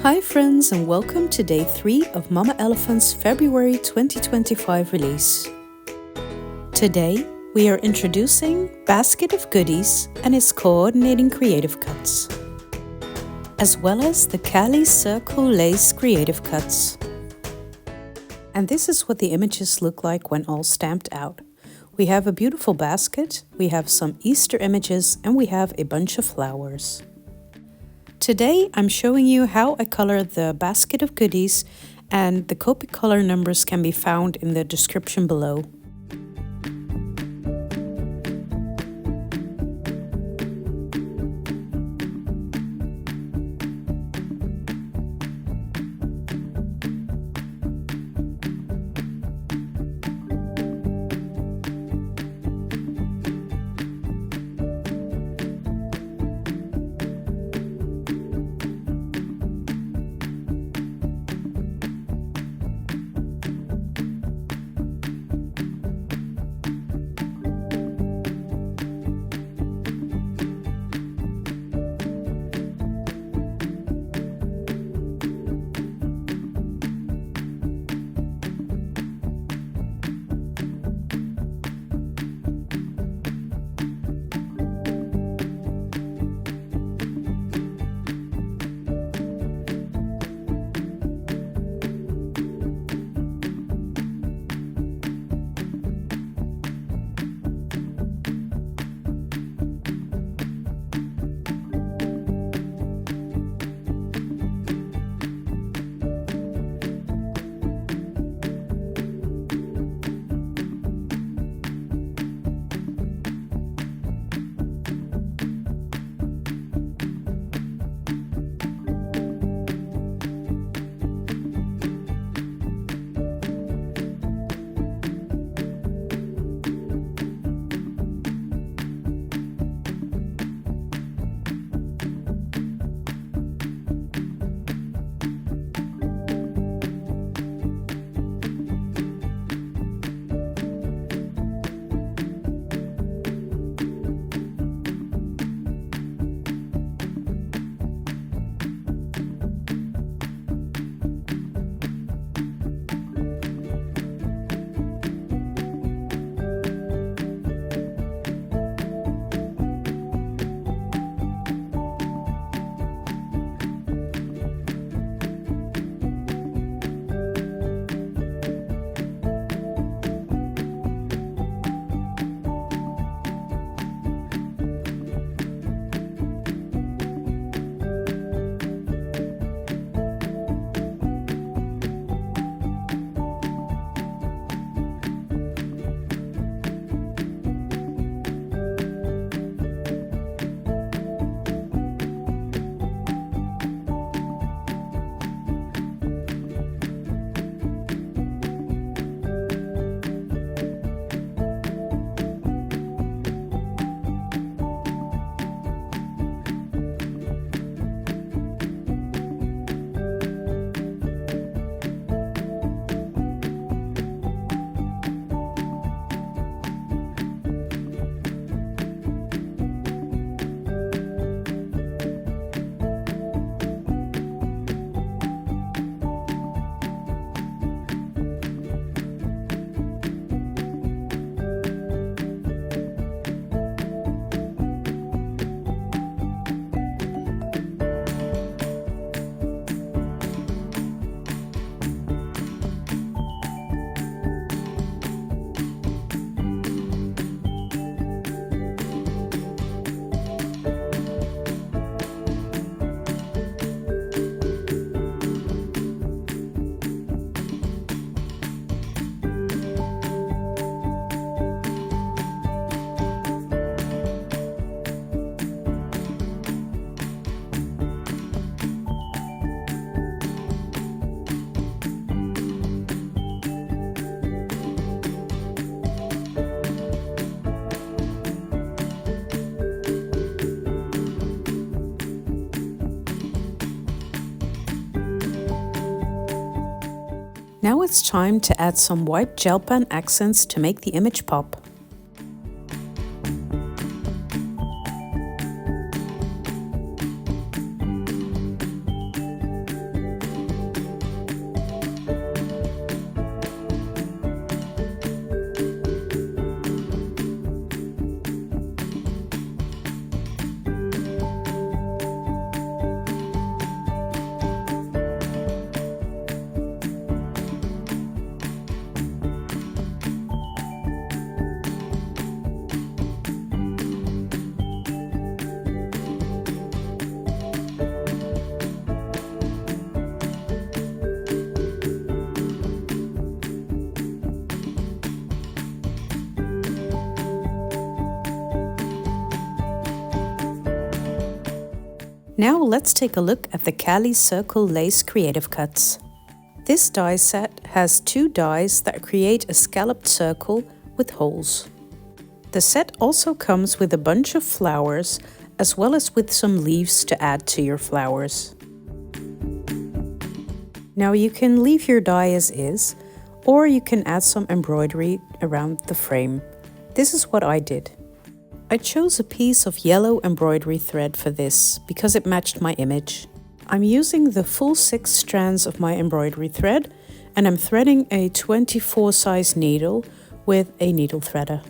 Hi friends, and welcome to day 3 of Mama Elephant's February 2025 release. Today we are introducing Basket of Goodies and its coordinating creative cuts, as well as the Caly Circle Lace creative cuts. And this is what the images look like when all stamped out. We have a beautiful basket, we have some Easter images, and we have a bunch of flowers. Today I'm showing you how I color the basket of goodies, and the Copic color numbers can be found in the description below. Now it's time to add some white gel pen accents to make the image pop. Now let's take a look at the Caly Circle Lace Creative Cuts. This die set has 2 dies that create a scalloped circle with holes. The set also comes with a bunch of flowers, as well as with some leaves to add to your flowers. Now you can leave your die as is, or you can add some embroidery around the frame. This is what I did. I chose a piece of yellow embroidery thread for this because it matched my image. I'm using the full 6 strands of my embroidery thread, and I'm threading a 24 size needle with a needle threader.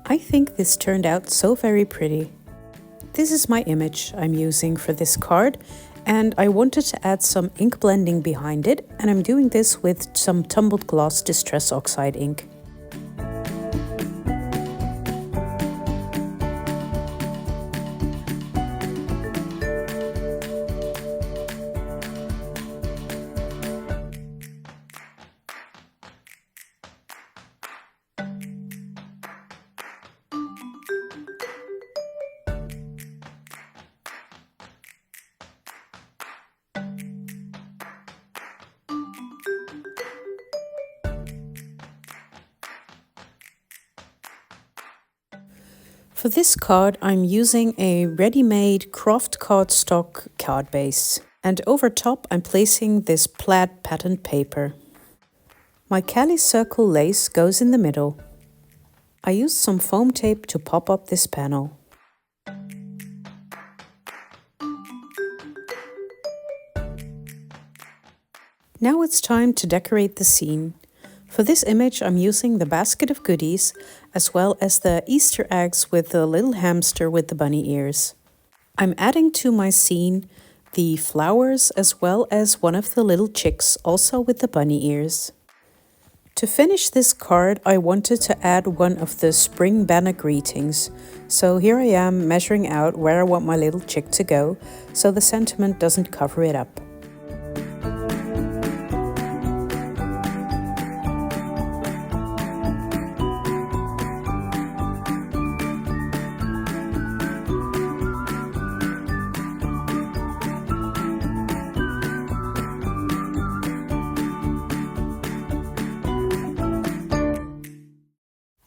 I think this turned out so very pretty. This is my image I'm using for this card, and I wanted to add some ink blending behind it, and I'm doing this with some Tumbled Gloss Distress Oxide ink. For this card, I'm using a ready-made Kraft cardstock card base, and over top I'm placing this plaid patterned paper. My Caly Circle lace goes in the middle. I used some foam tape to pop up this panel. Now it's time to decorate the scene. For this image, I'm using the basket of goodies, as well as the Easter eggs with the little hamster with the bunny ears. I'm adding to my scene the flowers as well as one of the little chicks, also with the bunny ears. To finish this card, I wanted to add one of the spring banner greetings. So here I am measuring out where I want my little chick to go, so the sentiment doesn't cover it up.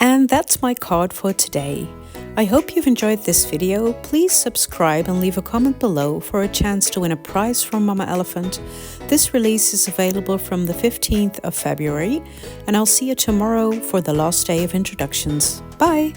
And that's my card for today. I hope you've enjoyed this video. Please subscribe and leave a comment below for a chance to win a prize from Mama Elephant. This release is available from the 15th of February, and I'll see you tomorrow for the last day of introductions. Bye!